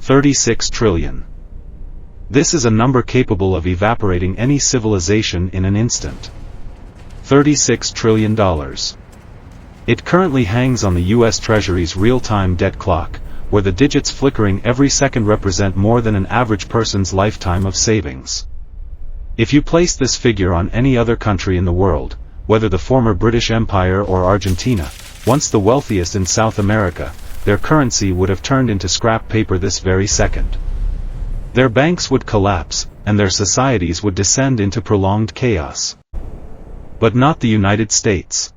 36 trillion. This is a number capable of evaporating any civilization in an instant. $36 trillion. It currently hangs on the U.S. Treasury's real-time debt clock, where the digits flickering every second represent more than an average person's lifetime of savings. If you place this figure on any other country in the world, whether the former British Empire or Argentina, once the wealthiest in South America, their currency would have turned into scrap paper this very second. Their banks would collapse, and their societies would descend into prolonged chaos. But not the United States.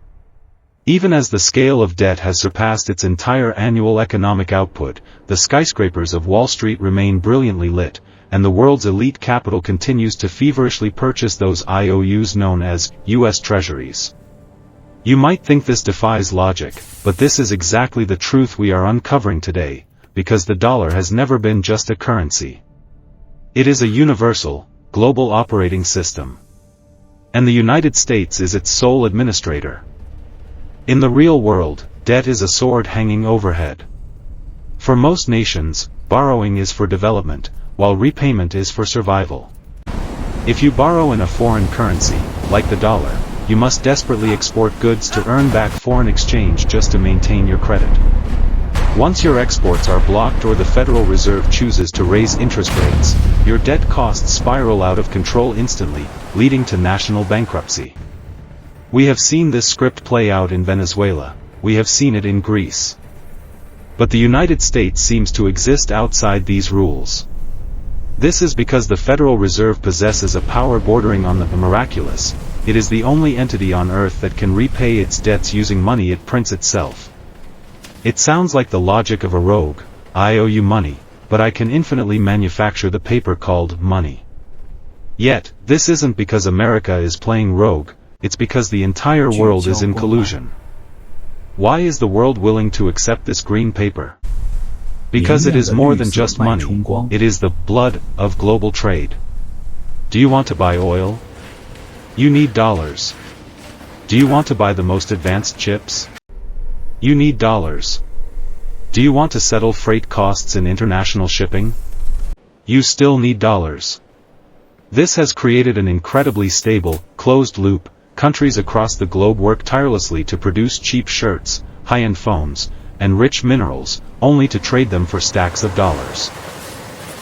Even as the scale of debt has surpassed its entire annual economic output, the skyscrapers of Wall Street remain brilliantly lit, and the world's elite capital continues to feverishly purchase those IOUs known as U.S. Treasuries. You might think this defies logic, but this is exactly the truth we are uncovering today, because the dollar has never been just a currency. It is a universal, global operating system. And the United States is its sole administrator. In the real world, debt is a sword hanging overhead. For most nations, borrowing is for development, while repayment is for survival. If you borrow in a foreign currency, like the dollar, you must desperately export goods to earn back foreign exchange just to maintain your credit. Once your exports are blocked or the Federal Reserve chooses to raise interest rates, your debt costs spiral out of control instantly, leading to national bankruptcy. We have seen this script play out in Venezuela, we have seen it in Greece. But the United States seems to exist outside these rules. This is because the Federal Reserve possesses a power bordering on the miraculous. It is the only entity on Earth that can repay its debts using money it prints itself. It sounds like the logic of a rogue. I owe you money, but I can infinitely manufacture the paper called money. Yet, this isn't because America is playing rogue, it's because the entire world is in collusion. Why is the world willing to accept this green paper? Because it is more than just money, it is the blood of global trade. Do you want to buy oil? You need dollars. Do you want to buy the most advanced chips? You need dollars. Do you want to settle freight costs in international shipping? You still need dollars. This has created an incredibly stable, closed loop. Countries across the globe work tirelessly to produce cheap shirts, high-end phones, and rich minerals, only to trade them for stacks of dollars.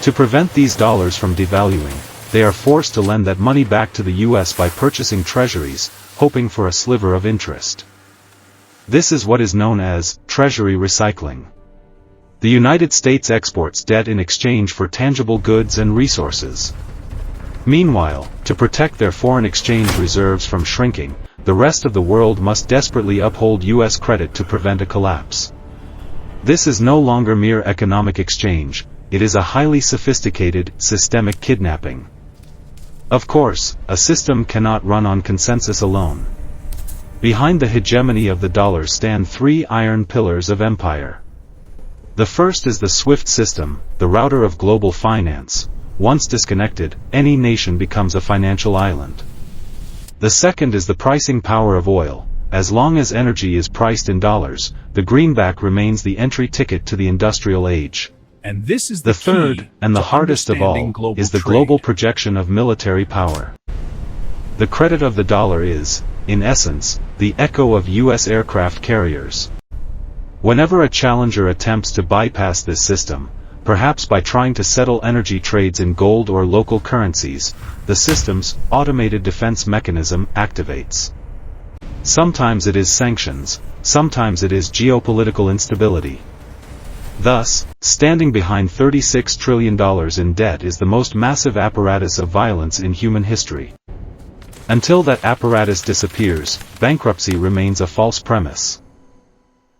To prevent these dollars from devaluing, they are forced to lend that money back to the U.S. by purchasing treasuries, hoping for a sliver of interest. This is what is known as treasury recycling. The United States exports debt in exchange for tangible goods and resources. Meanwhile, to protect their foreign exchange reserves from shrinking, the rest of the world must desperately uphold U.S. credit to prevent a collapse. This is no longer mere economic exchange, it is a highly sophisticated, systemic kidnapping. Of course, a system cannot run on consensus alone. Behind the hegemony of the dollar stand three iron pillars of empire. The first is the SWIFT system, the router of global finance. Once disconnected, any nation becomes a financial island. The second is the pricing power of oil. As long as energy is priced in dollars, the greenback remains the entry ticket to the industrial age. And this is the third, and the hardest of all, is the global projection of military power. The credit of the dollar is, in essence, the echo of U.S. aircraft carriers. Whenever a challenger attempts to bypass this system, perhaps by trying to settle energy trades in gold or local currencies, the system's automated defense mechanism activates. Sometimes it is sanctions, sometimes it is geopolitical instability. Thus, standing behind $36 trillion in debt is the most massive apparatus of violence in human history. Until that apparatus disappears, bankruptcy remains a false premise.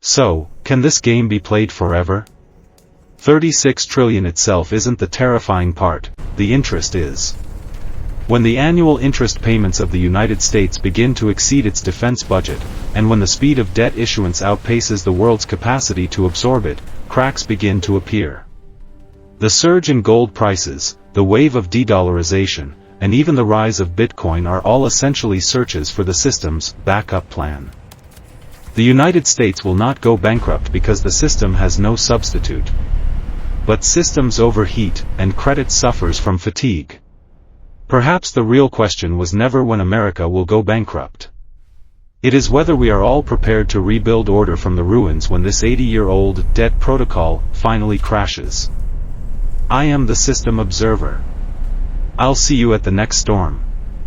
So, can this game be played forever? 36 trillion itself isn't the terrifying part, the interest is. When the annual interest payments of the United States begin to exceed its defense budget, and when the speed of debt issuance outpaces the world's capacity to absorb it, cracks begin to appear. The surge in gold prices, the wave of de-dollarization, and even the rise of Bitcoin are all essentially searches for the system's backup plan. The United States will not go bankrupt because the system has no substitute. But systems overheat, and credit suffers from fatigue. Perhaps the real question was never when America will go bankrupt. It is whether we are all prepared to rebuild order from the ruins when this 80-year-old debt protocol finally crashes. I am the System Observer. I'll see you at the next storm.